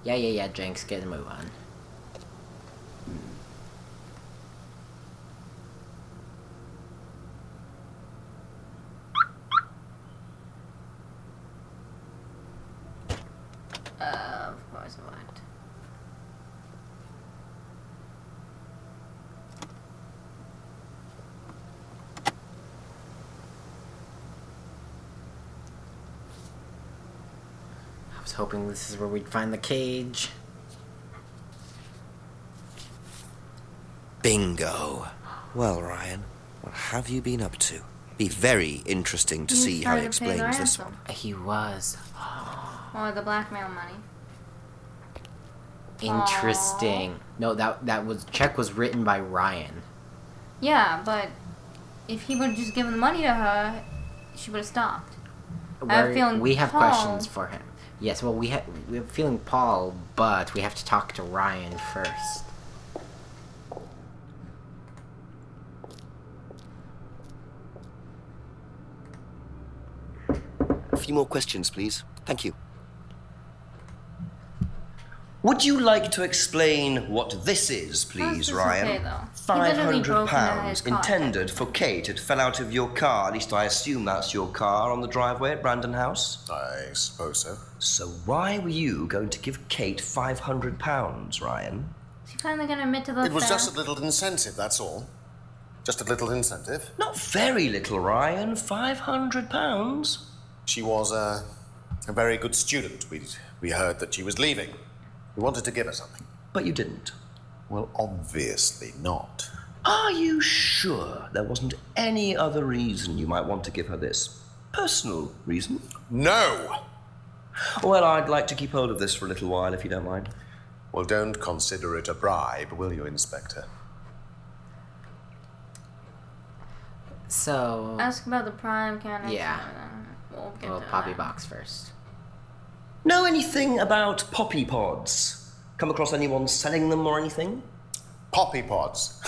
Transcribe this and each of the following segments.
Yeah, Jenks, get a move on. Of course not. I was hoping this is where we'd find the cage. Bingo. Well, Ryan, what have you been up to? Be very interesting to see how he explains this one. He was. Or the blackmail money. Interesting. Aww. No, that was check was written by Ryan. Yeah, but if he would have just given the money to her, she would have stopped. I have a feeling we have Paul... questions for him. Yes, well, we have a feeling Paul, but we have to talk to Ryan first. A few more questions, please. Thank you. Would you like to explain what this is, please, Ryan? Okay, though. £500 intended for Kate. It fell out of your car. At least I assume that's your car on the driveway at Brandon House. I suppose so. So why were you going to give Kate £500, Ryan? Is he finally going to admit to the It was fact? just a little incentive, that's all. Just a little incentive. Not very little, Ryan. £500. She was a very good student. We heard that she was leaving. We wanted to give her something. But you didn't. Well, obviously not. Are you sure there wasn't any other reason you might want to give her this? Personal reason? No! Well, I'd like to keep hold of this for a little while, if you don't mind. Well, don't consider it a bribe, will you, Inspector? So... Ask about the prime candidate. Yeah. We'll get Well, to Poppy that. Box first. Know anything about poppy pods? Come across anyone selling them or anything? Poppy pods.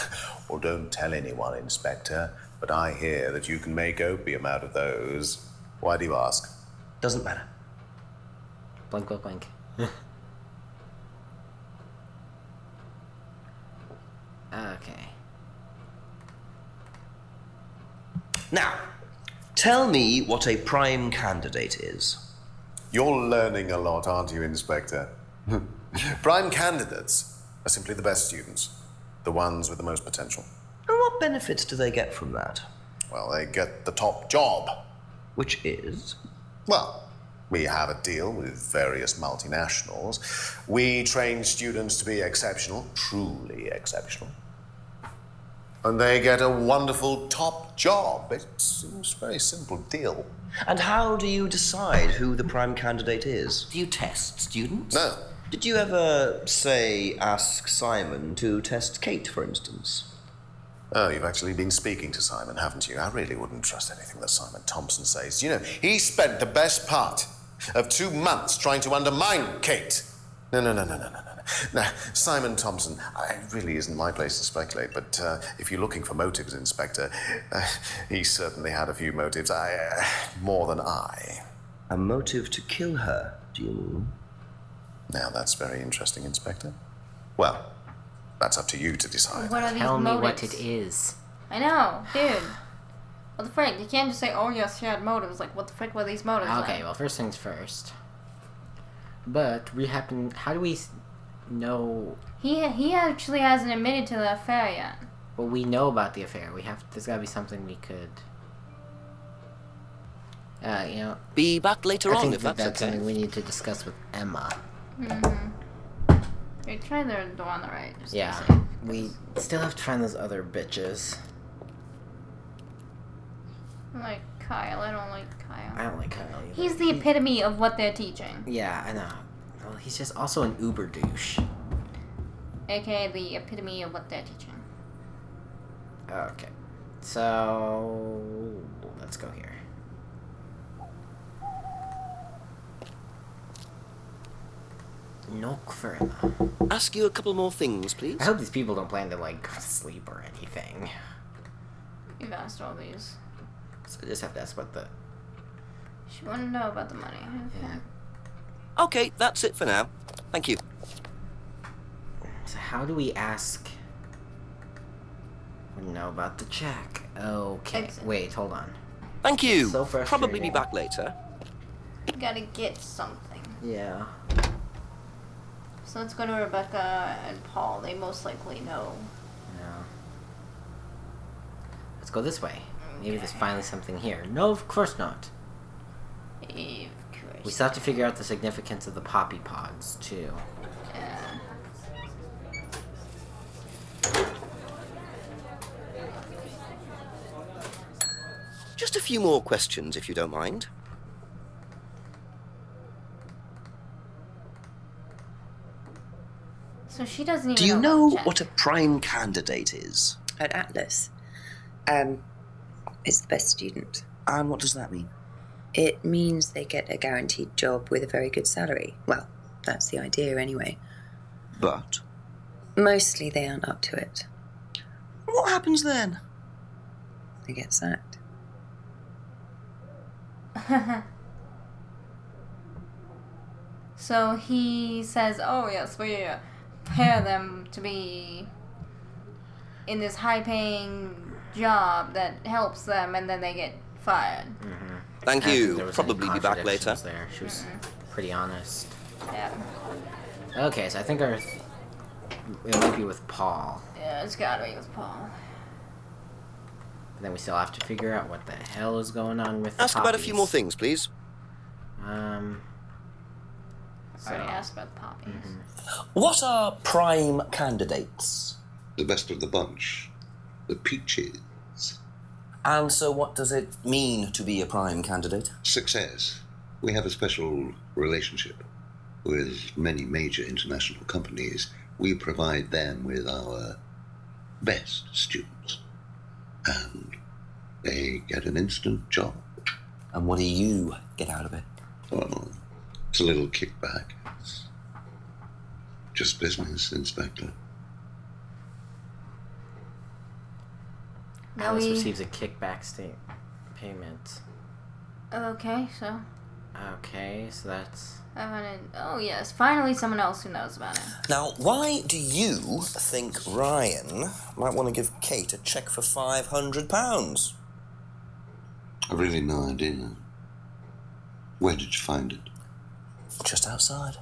Well, don't tell anyone, Inspector, but I hear that you can make opium out of those. Why do you ask? Doesn't matter. Blink, blink, blink. Okay. Now, tell me what a prime candidate is. You're learning a lot, aren't you, Inspector? Prime candidates are simply the best students, the ones with the most potential. And what benefits do they get from that? Well, they get the top job. Which is? Well, we have a deal with various multinationals. We train students to be exceptional, truly exceptional. And they get a wonderful top job. It seems a very simple deal. And how do you decide who the prime candidate is? Do you test students? No. Did you ever, say, ask Simon to test Kate, for instance? Oh, you've actually been speaking to Simon, haven't you? I really wouldn't trust anything that Simon Thompson says. You know, he spent the best part of 2 months trying to undermine Kate. No. Now, Simon Thompson, it really isn't my place to speculate, but if you're looking for motives, Inspector, he certainly had a few motives. More than I. A motive to kill her, do you mean? Now, that's very interesting, Inspector. Well, that's up to you to decide. What are these Tell me motives? what it is. I know, dude. What the frick? You can't just say, oh yes, she had motives. Like, what the frick were these motives? Okay, then? well, first things first. But we happen... How do we know... He actually hasn't admitted to the affair yet. Well, we know about the affair. There's gotta be something we could... you know... Be back later I on, think if that's that's okay. something we need to discuss with Emma. Wait, try the door on the right. Just to Yeah, be safe. we still have to find those other bitches. I like Kyle. I don't like Kyle. I don't like Kyle either. He's the epitome of what they're teaching. Yeah, I know. Well, he's just also an uber douche. AKA the epitome of what they're teaching. Okay. So... let's go here. Knock for Emma. Ask you a couple more things, please. I hope these people don't plan to, like, go to sleep or anything. You've asked all these. So I just have to ask about the... She wouldn't know about the money. Okay. Yeah. Okay, that's it for now. Thank you. So how do we ask... know about the check? Okay, wait, hold on. Thank you. So frustrating. Probably be back later. Gotta get something. Yeah. So let's go to Rebecca and Paul. They most likely know. Yeah. Let's go this way. Maybe there's finally something here. No, of course not. Of course. We still have to figure out the significance of the poppy pods, too. Yeah. Just a few more questions, if you don't mind. So she doesn't even Do you know know about what a Jack. prime candidate is? At Atlas. It's the best student. And what does that mean? It means they get a guaranteed job with a very good salary. Well, that's the idea anyway. But Mostly they aren't up to it. what happens then? They get sacked. So he says, oh yes, we hire them to be in this high-paying job that helps them, and then they get fired. Thank I don't think you. there was any Probably be back later. contradictions There. She was pretty honest. Yeah. Okay, so I think it might be with Paul. Yeah, it's gotta be with Paul. But then we still have to figure out what the hell is going on with the Ask about a few poppies. more things, please. So, I already asked about the poppies. What are prime candidates? The best of the bunch. The peaches. And so what does it mean to be a prime candidate? Success. We have a special relationship with many major international companies. We provide them with our best students. And they get an instant job. And what do you get out of it? Well, it's a little kickback. It's just business, Inspector. Now Alice we... receives a kickback payment. Okay, so... Okay, so that's... Oh yes, finally someone else who knows about it. Now, why do you think Ryan might want to give Kate a cheque for £500? I've really no idea. Where did you find it? Just outside.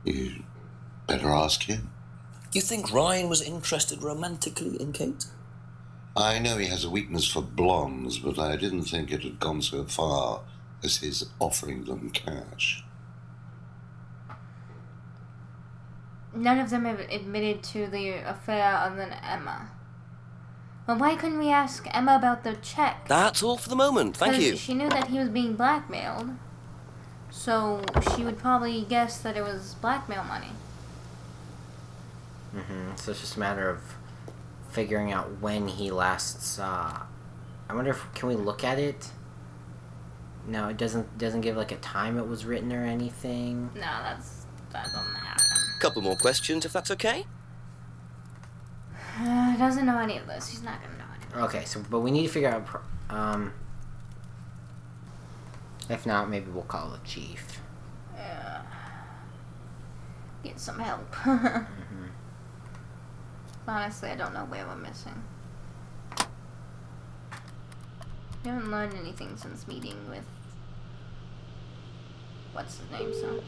You better ask him. You think Ryan was interested romantically in Kate? I know he has a weakness for blondes, but I didn't think it had gone so far as his offering them cash. None of them have admitted to the affair other than Emma. Well, why couldn't we ask Emma about the check? That's all for the moment, thank 'Cause you. she knew that he was being blackmailed. So she would probably guess that it was blackmail money. So it's just a matter of figuring out when he last saw. I wonder if can we look at it? No, it doesn't give like a time it was written or anything. No, that doesn't happen. Couple more questions, if that's okay? Doesn't know any of this. He's not gonna know any of this. Okay, so but we need to figure out. If not, maybe we'll call the chief. Yeah. Get some help. Honestly, I don't know where we're missing. We haven't learned anything since meeting with... What's his name, so?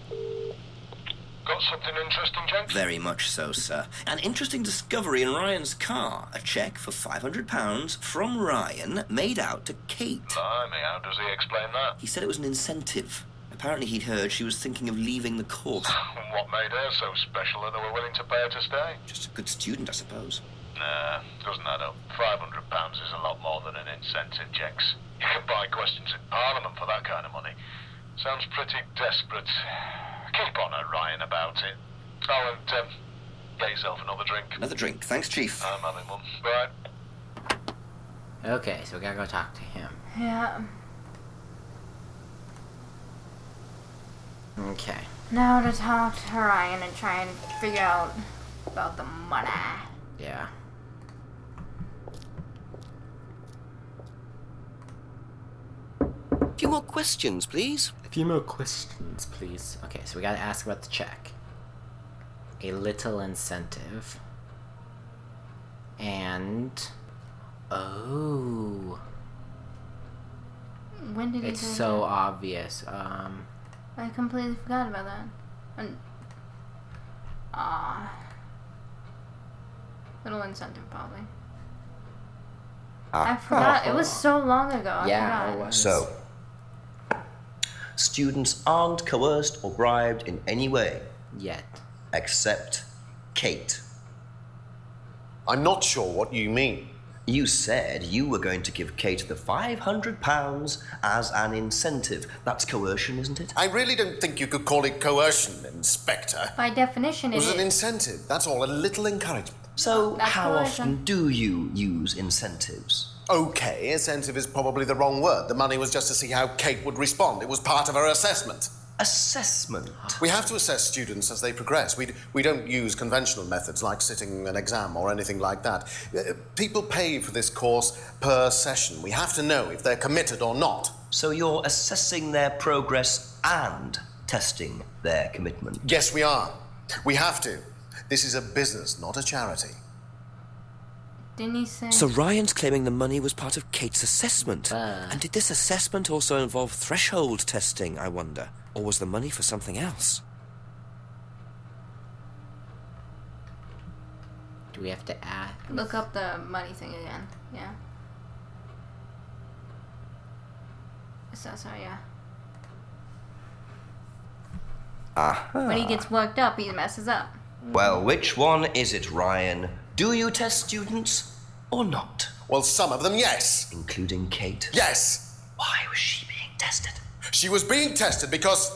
Got something interesting, Jenks? Very much so, sir. An interesting discovery in Ryan's car. A cheque for £500 from Ryan made out to Kate. Blimey, how does he explain that? He said it was an incentive. Apparently he'd heard she was thinking of leaving the course. What made her so special that they were willing to pay her to stay? Just a good student, I suppose. Nah, doesn't add up. £500 is a lot more than an incentive, Jenks. You can buy questions in Parliament for that kind of money. Sounds pretty desperate. Keep on at Ryan about it. Oh, and get yourself another drink. Another drink. Thanks, Chief. I'm having one. Right. Okay, so we gotta go talk to him. Yeah. Okay. Now to talk to Ryan and try and figure out about the money. Yeah. A few more questions, please. A few more questions, please. Okay, so we gotta ask about the check. a little incentive. And... Oh... When did he It's do so that? obvious. I completely forgot about that. Little incentive, probably. I forgot. It was so long ago. Yeah, I it forgot. was. So, students aren't coerced or bribed in any way, Yet. except Kate. I'm not sure what you mean. You said you were going to give Kate the £500 as an incentive. That's coercion, isn't it? I really don't think you could call it coercion, Inspector. By definition, It was it an is. incentive, that's all, a little encouragement. So, That's how coercion. often do you use incentives? Okay, incentive is probably the wrong word. The money was just to see how Kate would respond. It was part of her assessment. Assessment. We have to assess students as they progress. We don't use conventional methods like sitting an exam or anything like that. People pay for this course per session. We have to know if they're committed or not. So you're assessing their progress and testing their commitment. Yes, we are. We have to. This is a business, not a charity. Didn't he say? So Ryan's claiming the money was part of Kate's assessment. Ah. And did this assessment also involve threshold testing, I wonder? Or was the money for something else? Do we have to add? Look up the money thing again. Yeah. Assessor, yeah. When he gets worked up, he messes up. Well, which one is it, Ryan? Do you test students or not? Well, some of them, yes. Including Kate? Yes. Why was she being tested? She was being tested because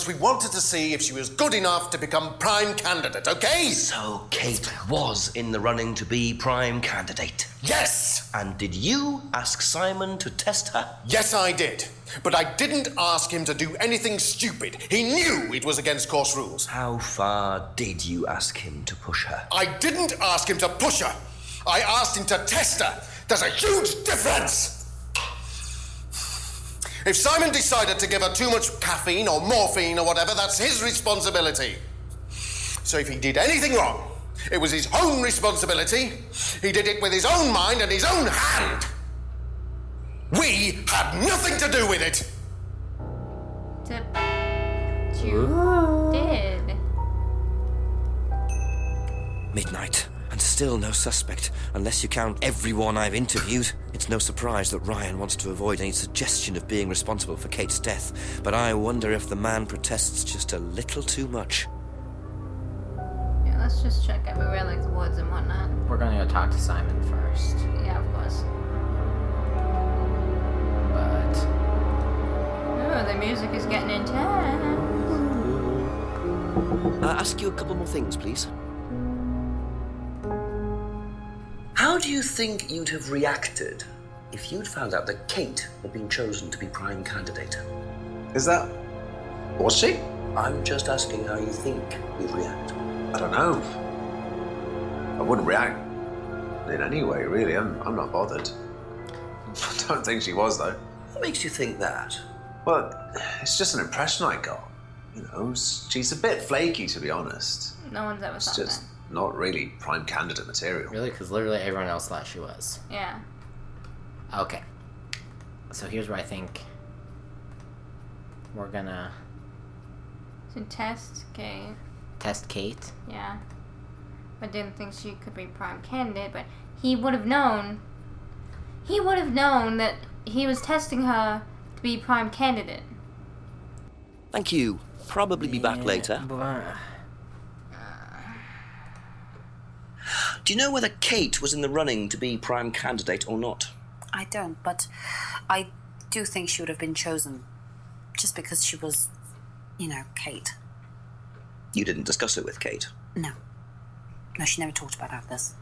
we wanted to see if she was good enough to become prime candidate, okay? So Kate was in the running to be prime candidate. Yes! And did you ask Simon to test her? Yes, I did. But I didn't ask him to do anything stupid. He knew it was against course rules. How far did you ask him to push her? I didn't ask him to push her. I asked him to test her. There's a huge difference. If Simon decided to give her too much caffeine or morphine or whatever, that's his responsibility. So if he did anything wrong, it was his own responsibility. He did it with his own mind and his own hand. We had nothing to do with it. You did. Midnight, and still no suspect, unless you count everyone I've interviewed. It's no surprise that Ryan wants to avoid any suggestion of being responsible for Kate's death, but I wonder if the man protests just a little too much. Yeah, let's just check everywhere, like the woods and whatnot. We're gonna go talk to Simon first. Yeah, of course. But Oh, the music is getting intense. Ask you a couple more things, please. How do you think you'd have reacted if you'd found out that Kate had been chosen to be prime candidate? Is that... Was she? I'm just asking how you think you'd react. I don't know. I wouldn't react in any way, really. I'm not bothered. I don't think she was, though. What makes you think that? Well, it's just an impression I got. You know, she's a bit flaky, to be honest. No one's ever It's thought just not really prime candidate material. really, because literally everyone else thought she was. that. Yeah. Okay. So here's where I think we're gonna To test Kate. test Kate. Yeah. But didn't think she could be prime candidate, but he would have known. He would have known that he was testing her to be prime candidate. Thank you. Probably be back later. Do you know whether Kate was in the running to be prime candidate or not? I don't, but I do think she would have been chosen just because she was, Kate. You didn't discuss it with Kate? No. No, she never talked about this.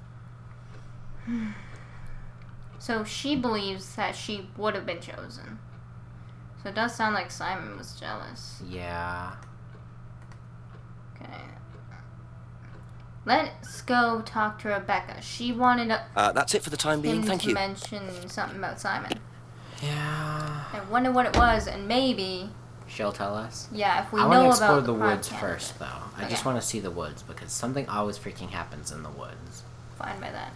So she believes that she would have been chosen. So it does sound like Simon was jealous. Yeah. Okay. Let's go talk to Rebecca. She wanted That's it for the time being, him thank to you. mention something about Simon. Yeah. I wonder what it was, and maybe She'll tell us? Yeah, if we I know want to about explore the prime woods candidate. first, though. I Okay. just want to see the woods, because something always freaking happens in the woods. Fine by that.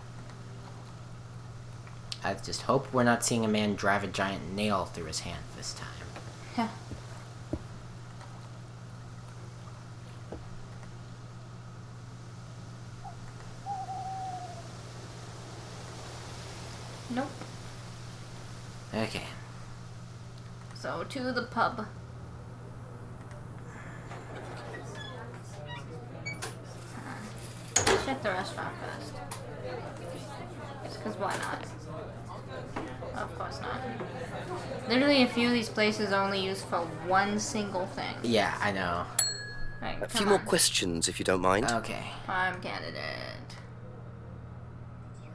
I just hope we're not seeing a man drive a giant nail through his hand this time. Yeah. Nope. Okay. So, to the pub. Check the restaurant first. Because why not? Of course not. Literally, a few of these places are only used for one single thing. Yeah, I know. Right, A come few more on. questions, if you don't mind. Okay. Prime candidate.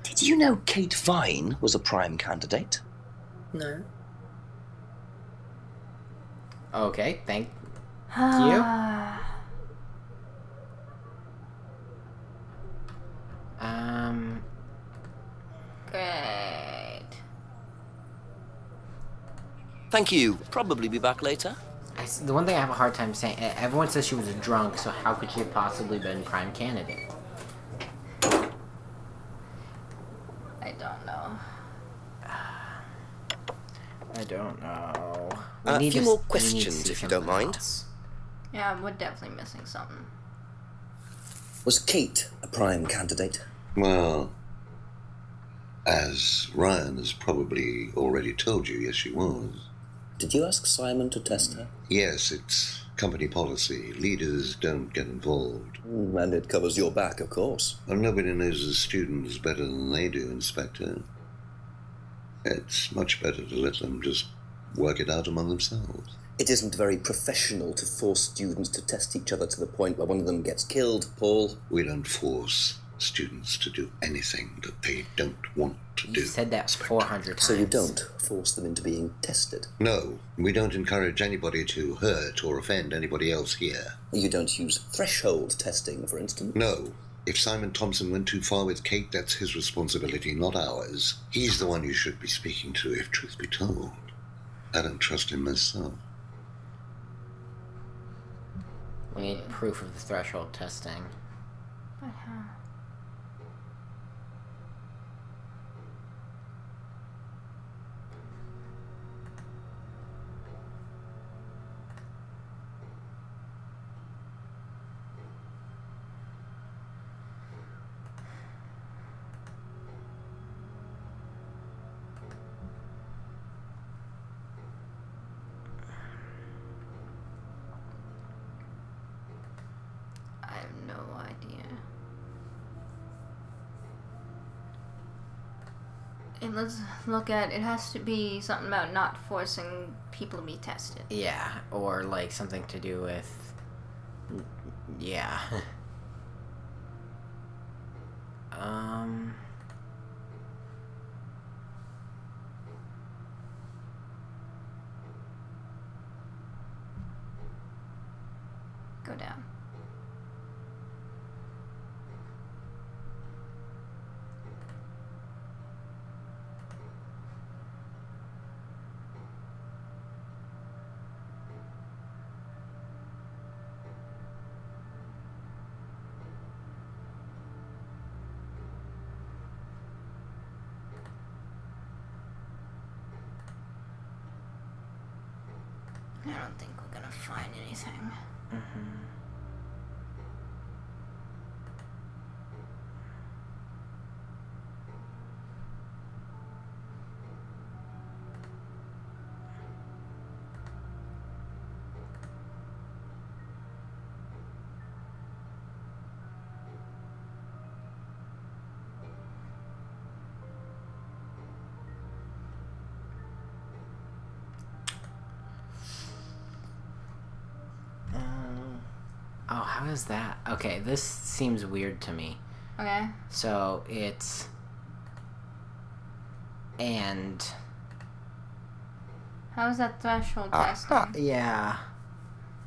Did you know Kate Vine was a prime candidate? No. Okay, thank you. Great. Thank you. Probably be back later. The one thing I have a hard time saying, everyone says she was a drunk, so how could she have possibly been prime candidate? I don't know. I don't know. A few more we need to questions, see if you don't something mind. else. Yeah, we're definitely missing something. Was Kate a prime candidate? Well, as Ryan has probably already told you, yes, she was. Did you ask Simon to test her? Yes, it's company policy. Leaders don't get involved. And it covers your back, of course. Well, nobody knows the students better than they do, Inspector. It's much better to let them just work it out among themselves. It isn't very professional to force students to test each other to the point where one of them gets killed, Paul. We don't force students to do anything that they don't want to do. You said that 400 times. So you don't force them into being tested? No, we don't encourage anybody to hurt or offend anybody else here. You don't use threshold testing, for instance? No. If Simon Thompson went too far with Kate, that's his responsibility, not ours. He's the one you should be speaking to, if truth be told. I don't trust him myself. We need proof of the threshold testing. But how? I have no idea. And let's look at, it has to be something about not forcing people to be tested. Yeah, or like something to do with... Yeah. Go down. I don't think we're gonna find anything. Oh, how is that? Okay, this seems weird to me. Okay. So it's... And... How is that threshold testing? Yeah.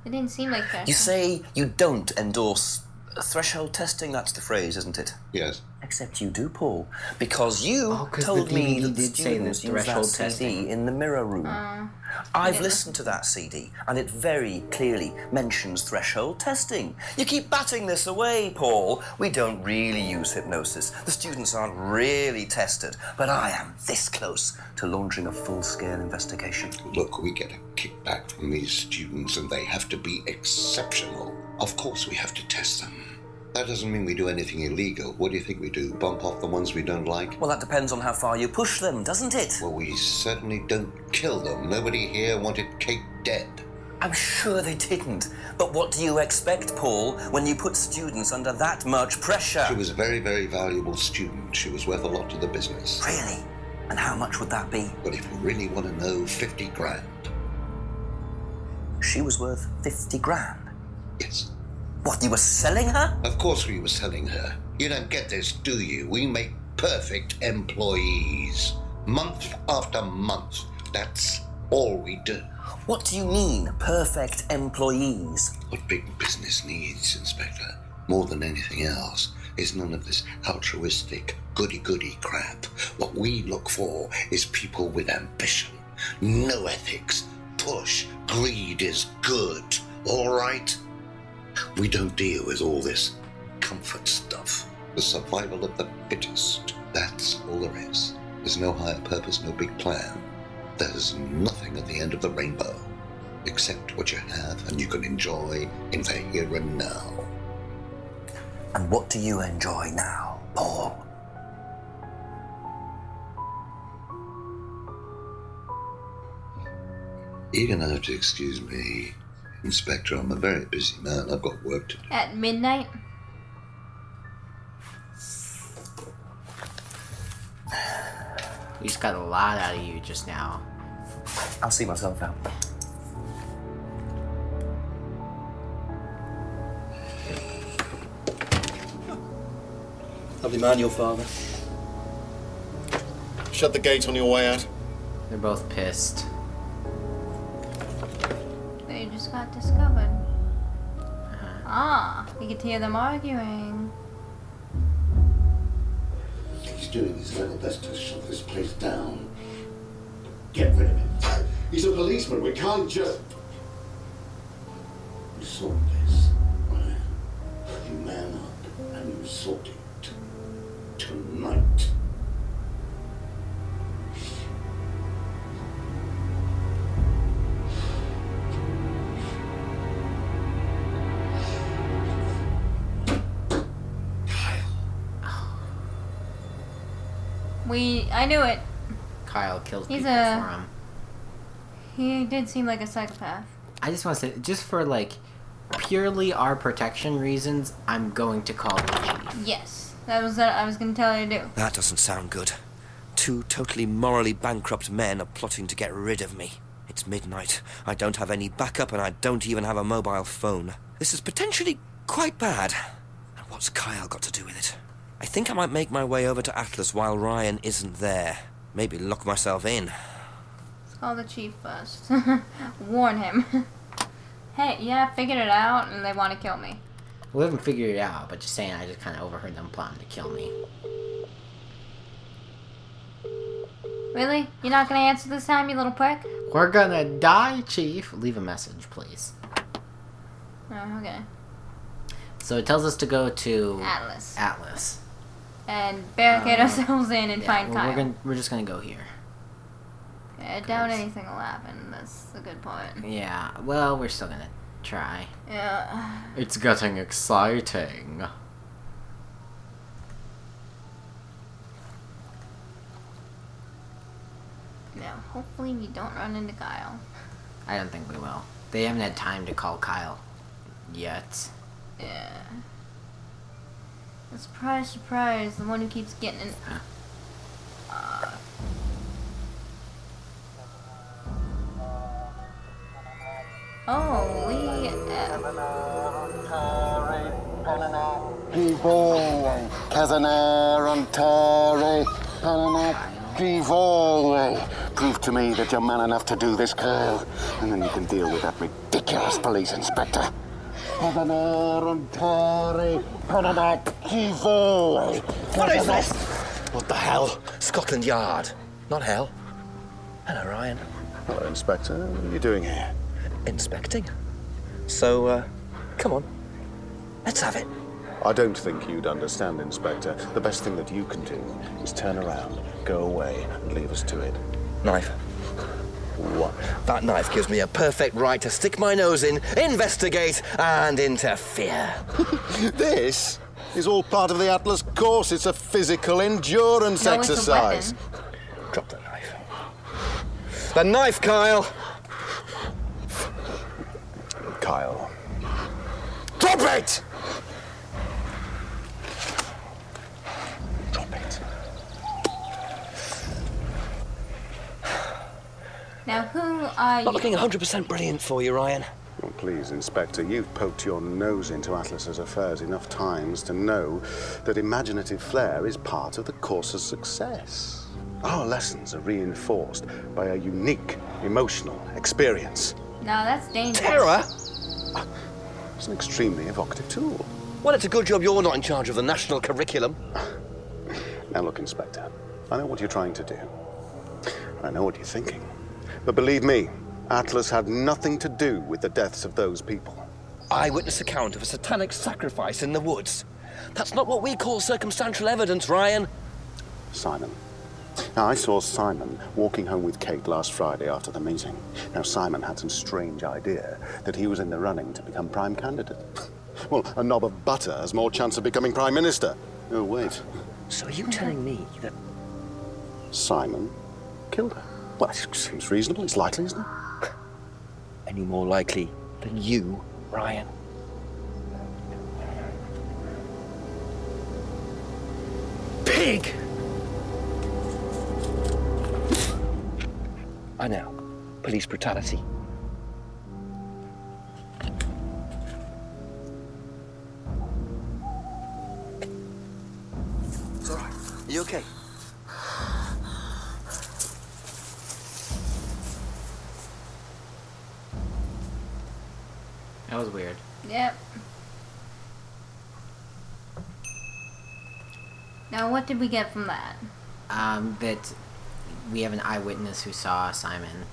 It didn't seem like threshold. You say you don't endorse Threshold testing, that's the phrase, isn't it? Yes. Except you do, Paul. Because you 'cause told the me DVD that the did say the students use that threshold CD testing. in the mirror room. I've listened to that CD, and it very clearly mentions threshold testing. You keep batting this away, Paul. We don't really use hypnosis. The students aren't really tested. But I am this close to launching a full-scale investigation. Look, we get a kickback from these students, and they have to be exceptional. Of course we have to test them. That doesn't mean we do anything illegal. What do you think we do? Bump off the ones we don't like? Well, that depends on how far you push them, doesn't it? Well, we certainly don't kill them. Nobody here wanted Kate dead. I'm sure they didn't. But what do you expect, Paul, when you put students under that much pressure? She was a very, very valuable student. She was worth a lot to the business. Really? And how much would that be? But if you really want to know, 50 grand. She was worth 50 grand? Yes. What, you were selling her? Of course we were selling her. You don't get this, do you? We make perfect employees. Month after month. That's all we do. What do you mean, perfect employees? What big business needs, Inspector, more than anything else, is none of this altruistic, goody-goody crap. What we look for is people with ambition, no ethics, push, greed is good, all right? We don't deal with all this comfort stuff. The survival of the fittest, that's all there is. There's no higher purpose, no big plan. There's nothing at the end of the rainbow, except what you have and you can enjoy in the here and now. And what do you enjoy now, Paul? You're gonna have to excuse me, Inspector. I'm a very busy man. I've got work to do. At midnight? We just got a lot out of you just now. I'll see myself out. Lovely man, your father. Shut the gate on your way out. They're both pissed. They just got discovered. Ah, you could hear them arguing. He's doing his level best to shut this place down. Get rid of him. He's a policeman. We can't just... You saw this, right? You man up and you sort it. Tonight. I knew it. Kyle kills He's people for him. He did seem like a psychopath. I just want to say, just for like purely our protection reasons, I'm going to call the chief. Yes, that was what I was going to tell you to do. That doesn't sound good. Two totally morally bankrupt men are plotting to get rid of me. It's midnight. I don't have any backup, and I don't even have a mobile phone. This is potentially quite bad. And what's Kyle got to do with it? I think I might make my way over to Atlas while Ryan isn't there. Maybe lock myself in. Let's call the chief first. Warn him. Hey, yeah, I figured it out, and they want to kill me. We haven't figured it out, but just saying, I just kind of overheard them plotting to kill me. Really? You're not going to answer this time, you little prick? We're gonna die, Chief. Leave a message, please. Oh, okay. So it tells us to go to Atlas. And barricade ourselves in and find Kyle. We're just gonna go here. I doubt anything will happen. That's a good point. Yeah, well, we're still gonna try. Yeah. It's getting exciting. Now, hopefully we don't run into Kyle. I don't think we will. They haven't had time to call Kyle yet. Yeah. Surprise, surprise, the one who keeps getting in. Holy F. Prove to me that you're man enough to do this, Kyle, and then you can deal with that ridiculous police inspector. What is this? What the hell? Scotland Yard, not hell. Hello, Ryan. Hello, Inspector. What are you doing here? Inspecting? So, come on. Let's have it. I don't think you'd understand, Inspector. The best thing that you can do is turn around, go away, and leave us to it. Knife. What? That knife gives me a perfect right to stick my nose in, investigate, and interfere. This is all part of the Atlas course. It's a physical endurance exercise. Drop the knife. The knife, Kyle! Kyle. Drop it! Drop it. Now, who are you? Not looking 100% brilliant for you, Ryan. Oh, please, Inspector, you've poked your nose into Atlas's affairs enough times to know that imaginative flair is part of the course's success. Our lessons are reinforced by a unique emotional experience. No, that's dangerous. Terror? It's an extremely evocative tool. Well, it's a good job you're not in charge of the national curriculum. Now look, Inspector, I know what you're trying to do. I know what you're thinking. But believe me, Atlas had nothing to do with the deaths of those people. Eyewitness account of a satanic sacrifice in the woods. That's not what we call circumstantial evidence, Ryan. Simon. Now, I saw Simon walking home with Kate last Friday after the meeting. Now, Simon had some strange idea that he was in the running to become prime candidate. Well, a knob of butter has more chance of becoming prime minister. Oh, wait. So are you telling me that Simon killed her? Well, it seems reasonable. It's likely, isn't it? any more likely than you, Ryan? Pig! I know. Police brutality. It's all right. Are you okay? That was weird. Yep. Now, what did we get from that? That we have an eyewitness who saw Simon.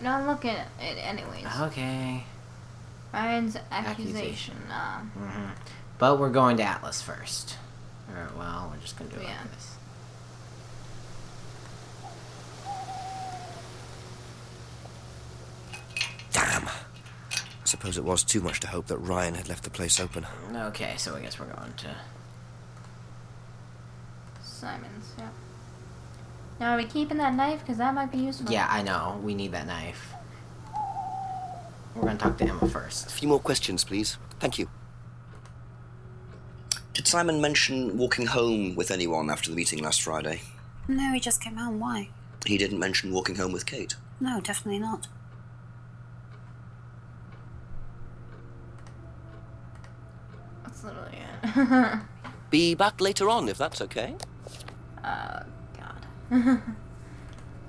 No, I'm looking at it anyways. Okay. Ryan's accusation. But we're going to Atlas first. Alright, well, we're just gonna do it like this. Damn. I suppose it was too much to hope that Ryan had left the place open. Okay, so I guess we're going to Simon's, yep. Now, are we keeping that knife? Because that might be useful. Yeah, I know. We need that knife. We're going to talk to Emma first. A few more questions, please. Thank you. Did Simon mention walking home with anyone after the meeting last Friday? No, he just came home. Why? He didn't mention walking home with Kate? No, definitely not. That's literally it. Be back later on, if that's okay. God.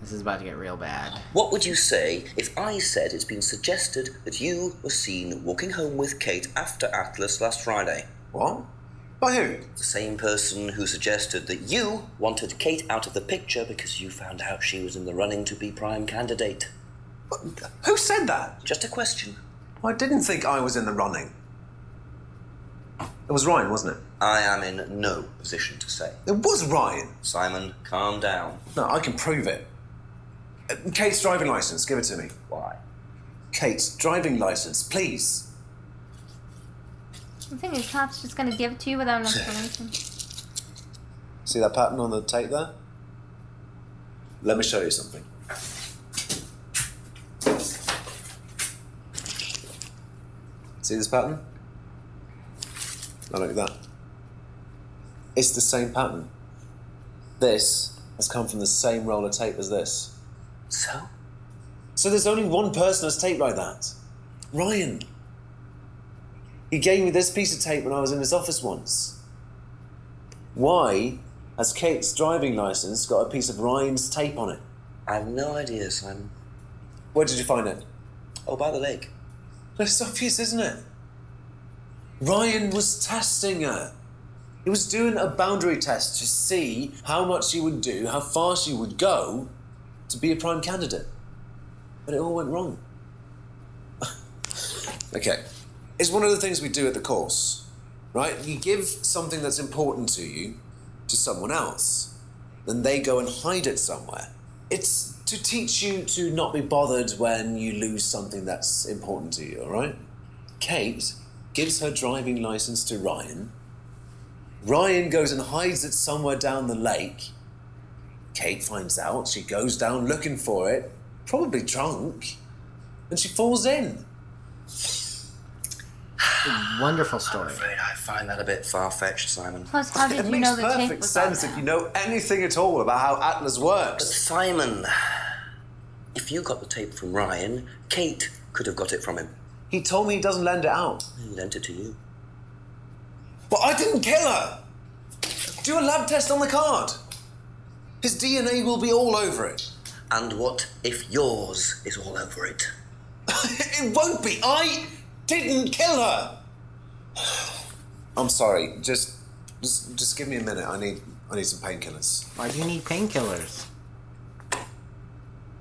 This is about to get real bad. What would you say if I said it's been suggested that you were seen walking home with Kate after Atlas last Friday? What? By who? The same person who suggested that you wanted Kate out of the picture because you found out she was in the running to be prime candidate. Who said that? Just a question. I didn't think I was in the running. It was Ryan, wasn't it? I am in no position to say. It was Ryan. Simon, calm down. No, I can prove it. Kate's driving license, give it to me. Why? Kate's driving license, please. The thing is, cop's just gonna give it to you without an explanation. See that pattern on the tape there? Let me show you something. See this pattern? Now look at that. It's the same pattern. This has come from the same roll of tape as this. So? So there's only one person who's taped like that. Ryan. He gave me this piece of tape when I was in his office once. Why has Kate's driving license got a piece of Ryan's tape on it? I have no idea, Simon. Where did you find it? Oh, by the lake. But it's obvious, isn't it? Ryan was testing her. He was doing a boundary test to see how much she would do, how far she would go to be a prime candidate. But it all went wrong. Okay. It's one of the things we do at the course, right? You give something that's important to you to someone else, then they go and hide it somewhere. It's to teach you to not be bothered when you lose something that's important to you, all right? Kate gives her driving license to Ryan. Ryan goes and hides it somewhere down the lake. Kate finds out, she goes down looking for it, probably drunk, and she falls in. Wonderful story. I'm afraid I find that a bit far-fetched, Simon. Plus, how did It you makes know the tape perfect was on sense if there? you know anything at all about how Atlas But works. Simon, if you got the tape from Ryan, Kate could have got it from him. He told me he doesn't lend it out. He lent it to you. But I didn't kill her! Do a lab test on the card. His DNA will be all over it. And what if yours is all over it? It won't be. I didn't kill her. I'm sorry. Just give me a minute. I need some painkillers. Why do you need painkillers?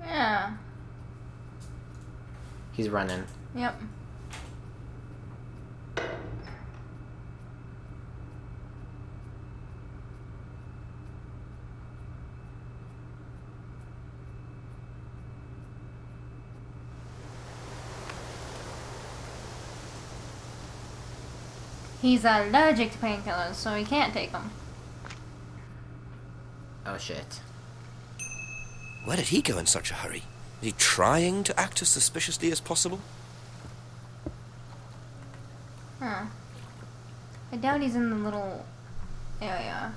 Yeah. He's running. Yep. He's allergic to painkillers, so he can't take them. Oh shit. Where did he go in such a hurry? Is he trying to act as suspiciously as possible? Huh. I doubt he's in the little area.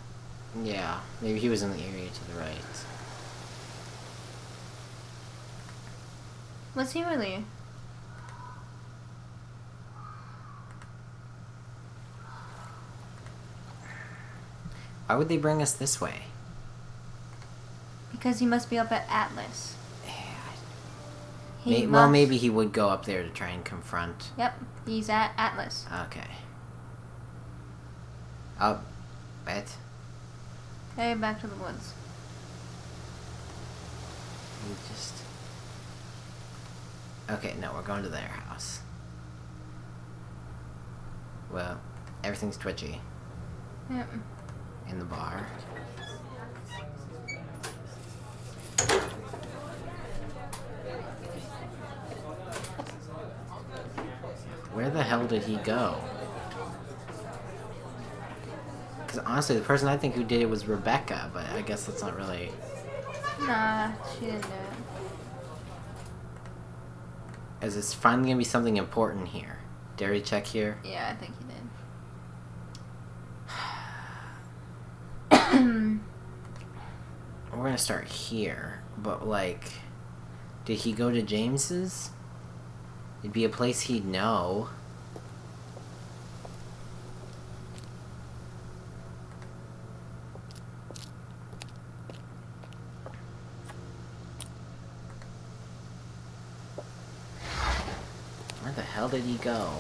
Yeah, maybe he was in the area to the right. Was he really? Why would they bring us this way? Because he must be up at Atlas. Well, maybe he would go up there to try and confront. Yep, he's at Atlas. Okay. Oh, bet. Hey, back to the woods. We just... Okay, no, we're going to their house. Well, everything's twitchy. Yep. In the bar. Where the hell did he go? Because honestly, the person I think who did it was Rebecca, but I guess that's not really... Nah, she didn't do it. Is this finally going to be something important here? Dairy check here? Yeah, I think he did. We're going to start here, but like... Did he go to James's? It'd be a place he'd know. Where the hell did he go?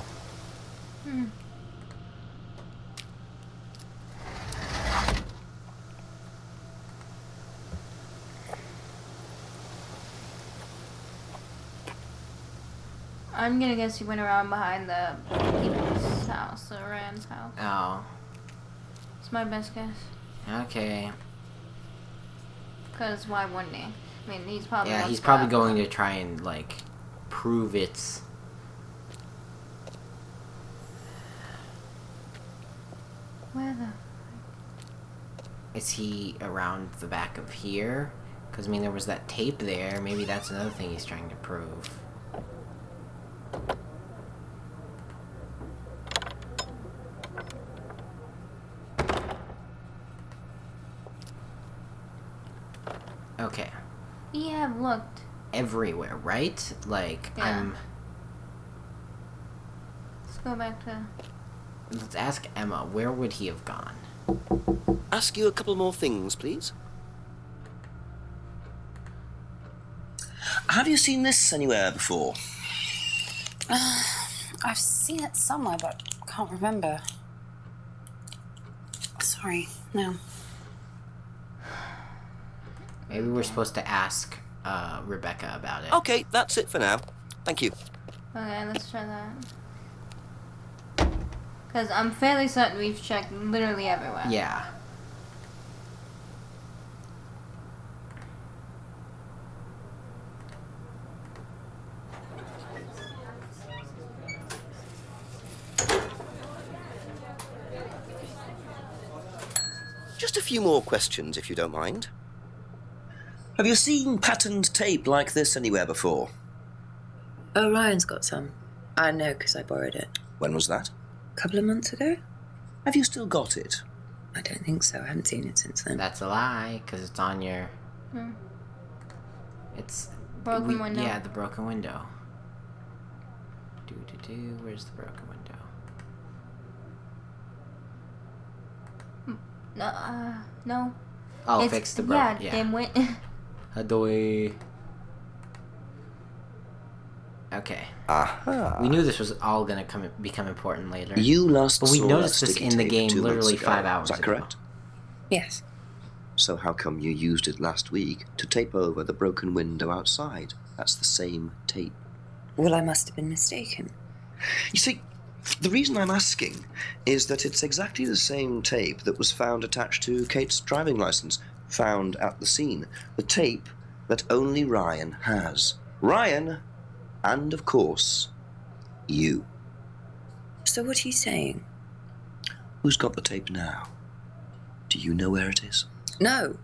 I'm gonna guess he went around behind the people's house, the Rand's house. Oh. It's my best guess. Okay. Because why wouldn't he? I mean, he's probably... Yeah, he's probably going to try and, like, prove it's... Where the... Is he around the back of here? Because, I mean, there was that tape there. Maybe that's another thing he's trying to prove. Okay. We have looked. Everywhere, right? Like, Yeah. Let's go back to... Let's ask Emma, where would he have gone? Ask you a couple more things, please. Have you seen this anywhere before? I've seen it somewhere, but can't remember. Sorry, no. Maybe we're supposed to ask Rebecca about it. Okay, that's it for now. Thank you. Okay, let's try that. Because I'm fairly certain we've checked literally everywhere. Yeah. Just a few more questions, if you don't mind. Have you seen patterned tape like this anywhere before? Oh, Ryan's got some. I know, because I borrowed it. When was that? A couple of months ago? Have you still got it? I don't think so. I haven't seen it since then. That's a lie, because it's on your... It's... Broken window. Yeah, the broken window. Where's the broken window? No. Oh, fix the broken... Yeah, dimwit. How do we... Okay. Aha. We knew this was all gonna become important later. You last But we saw noticed that this sticky in the tape game 2 months literally ago. 5 hours Is that ago. correct? Yes. So how come you used it last week to tape over the broken window outside? That's the same tape. Well, I must have been mistaken. You see, the reason I'm asking is that it's exactly the same tape that was found attached to Kate's driving license, found at the scene. The tape that only Ryan has. Ryan, and of course, you. So what are you saying? Who's got the tape now? Do you know where it is? No.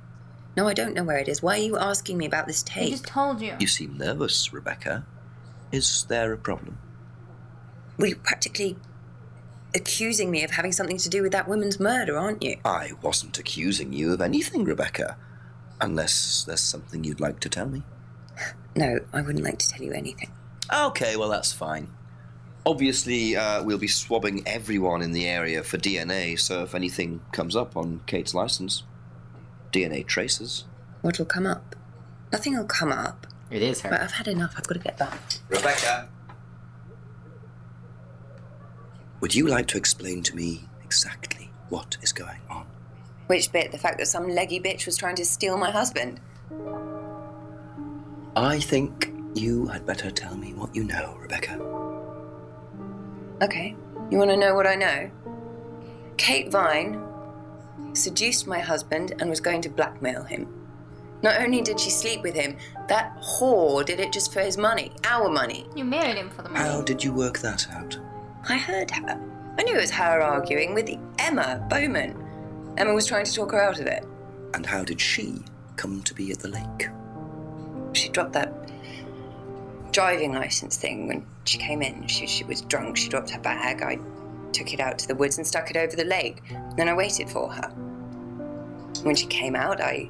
No, I don't know where it is. Why are you asking me about this I tape? just told you. You seem nervous, Rebecca. Is there a problem? Well, you're practically accusing me of having something to do with that woman's murder, aren't you? I wasn't accusing you of anything, Rebecca. Unless there's something you'd like to tell me. No, I wouldn't like to tell you anything. Okay, well, that's fine. Obviously, we'll be swabbing everyone in the area for DNA, so if anything comes up on Kate's license, DNA traces. What'll come up? Nothing will come up. It is her. Right, I've had enough. I've got to get back. Rebecca! Would you like to explain to me exactly what is going on? Which bit? The fact that some leggy bitch was trying to steal my husband? I think you had better tell me what you know, Rebecca. Okay. You want to know what I know? Kate Vine seduced my husband and was going to blackmail him. Not only did she sleep with him, that whore did it just for his money. Our money. You married him for the money. How did you work that out? I heard her. I knew it was her arguing with Emma Bowman. Emma was trying to talk her out of it. And how did she come to be at the lake? She dropped that driving license thing when she came in. She was drunk. She dropped her bag. I took it out to the woods and stuck it over the lake. Then I waited for her. When she came out, I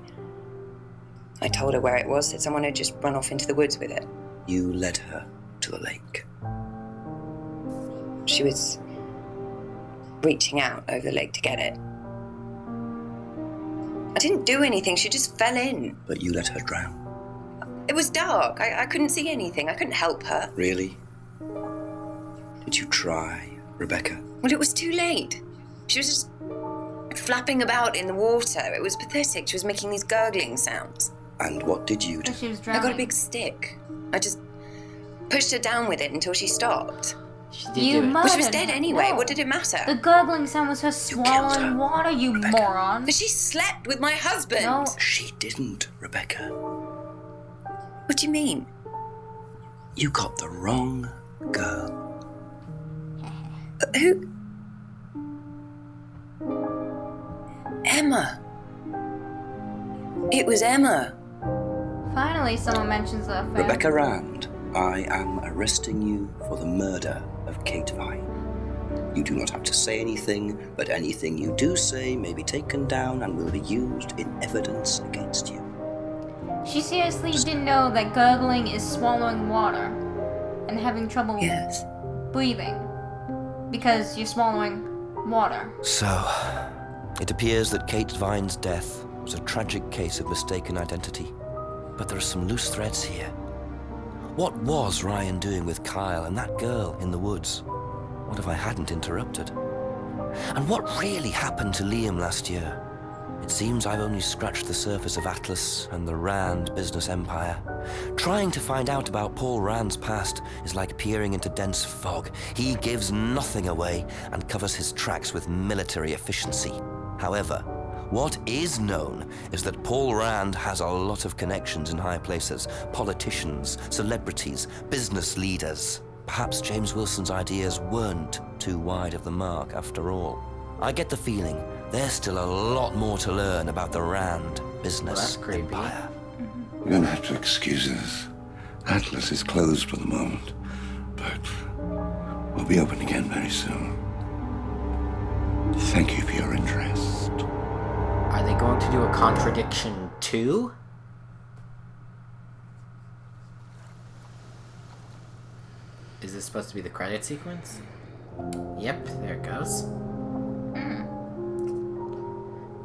told her where it was, that someone had just run off into the woods with it. You led her to the lake. She was reaching out over the lake to get it. I didn't do anything. She just fell in. But you let her drown. It was dark. I couldn't see anything. I couldn't help her. Really? Did you try, Rebecca? Well, it was too late. She was just flapping about in the water. It was pathetic. She was making these gurgling sounds. And what did you do? She was I drowning. got a big stick. I just pushed her down with it until she stopped. She did You do it. Well, she was murdered dead her. anyway. No. What did it matter? The gurgling sound was her killed her, swallowing water, you Rebecca. moron. But she slept with my husband. No. She didn't, Rebecca. What do you mean? You got the wrong girl. Who? Emma. It was Emma. Finally, someone mentions that affair. Rebecca Rand, I am arresting you for the murder of Kate Vine. You do not have to say anything, but anything you do say may be taken down and will be used in evidence against you. She seriously didn't know that gurgling is swallowing water and having trouble Yes. breathing because you're swallowing water. So, it appears that Kate Vine's death was a tragic case of mistaken identity. But there are some loose threads here. What was Ryan doing with Kyle and that girl in the woods? What if I hadn't interrupted? And what really happened to Liam last year? It seems I've only scratched the surface of Atlas and the Rand business empire. Trying to find out about Paul Rand's past is like peering into dense fog. He gives nothing away and covers his tracks with military efficiency. However, what is known is that Paul Rand has a lot of connections in high places, politicians, celebrities, business leaders. Perhaps James Wilson's ideas weren't too wide of the mark after all. I get the feeling there's still a lot more to learn about the Rand business empire. You're gonna have to excuse us. Atlas is closed for the moment, but we'll be open again very soon. Thank you for your interest. Are they going to do a Contradiction 2? Is this supposed to be the credit sequence? Yep, there it goes.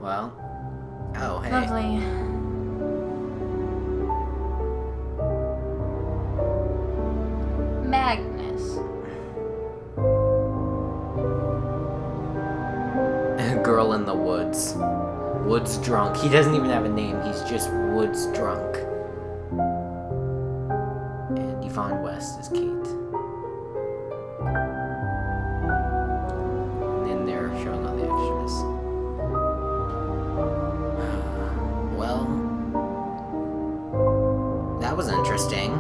Well, oh, hey. Lovely. Magnus. Girl in the woods. Woods drunk. He doesn't even have a name. He's just Woods drunk. And Yvonne West is Kate. And then they're showing all the extras. Well, that was interesting.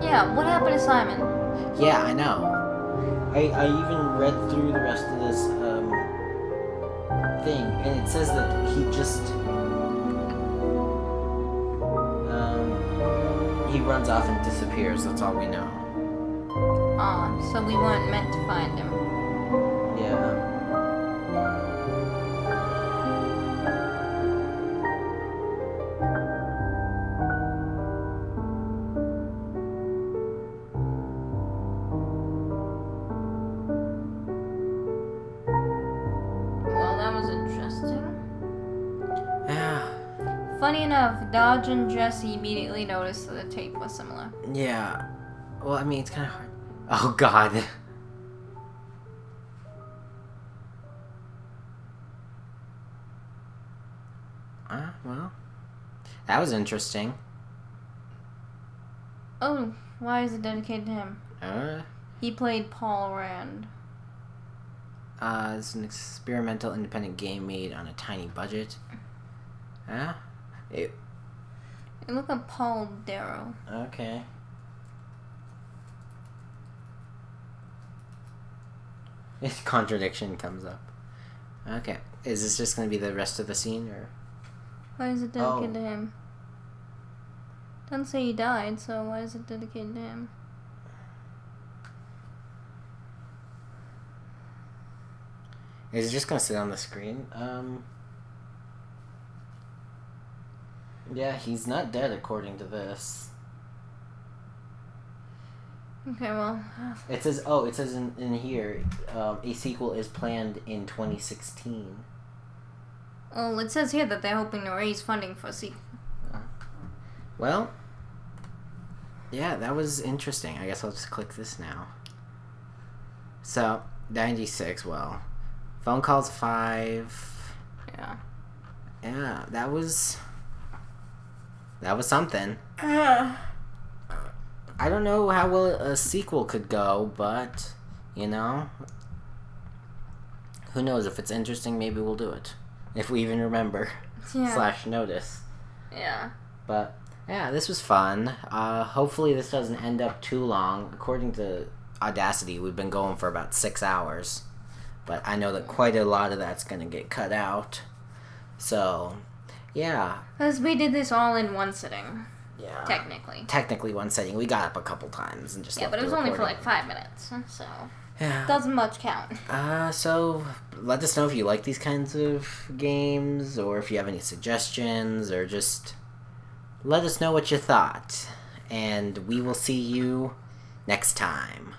Yeah, what happened to Simon? Yeah, I know. I even read through the rest of this thing, and it says that he just he runs off and disappears. That's all we know. So we weren't meant to find him. Yeah. Funny enough, Dodge and Jesse immediately noticed that the tape was similar. Yeah. Well, I mean, it's kind of hard. Oh, God. Well. That was interesting. Oh, why is it dedicated to him? He played Paul Rand. It's an experimental independent game made on a tiny budget. It looked like Paul Darrow. Okay. Contradiction comes up. Okay. Is this just going to be the rest of the scene, or? Why is it dedicated to him? Doesn't say he died, so why is it dedicated to him? Is it just going to sit on the screen? Yeah, he's not dead according to this. Okay, well. It says in here, a sequel is planned in 2016. Well, it says here that they're hoping to raise funding for a sequel. Well, yeah, that was interesting. I guess I'll just click this now. So, 96, well. Phone calls 5. Yeah. Yeah, that was something. I don't know how well a sequel could go, but, you know, who knows? If it's interesting, maybe we'll do it. If we even remember. Yeah. / notice. Yeah. But, yeah, this was fun. Hopefully this doesn't end up too long. According to Audacity, we've been going for about 6 hours. But I know that quite a lot of that's going to get cut out. So, yeah. Because we did this all in one sitting. Yeah. Technically one setting. We got up a couple times and just but it was only for like 5 minutes, so yeah, doesn't much count. So let us know if you like these kinds of games, or if you have any suggestions, or just let us know what you thought. And we will see you next time.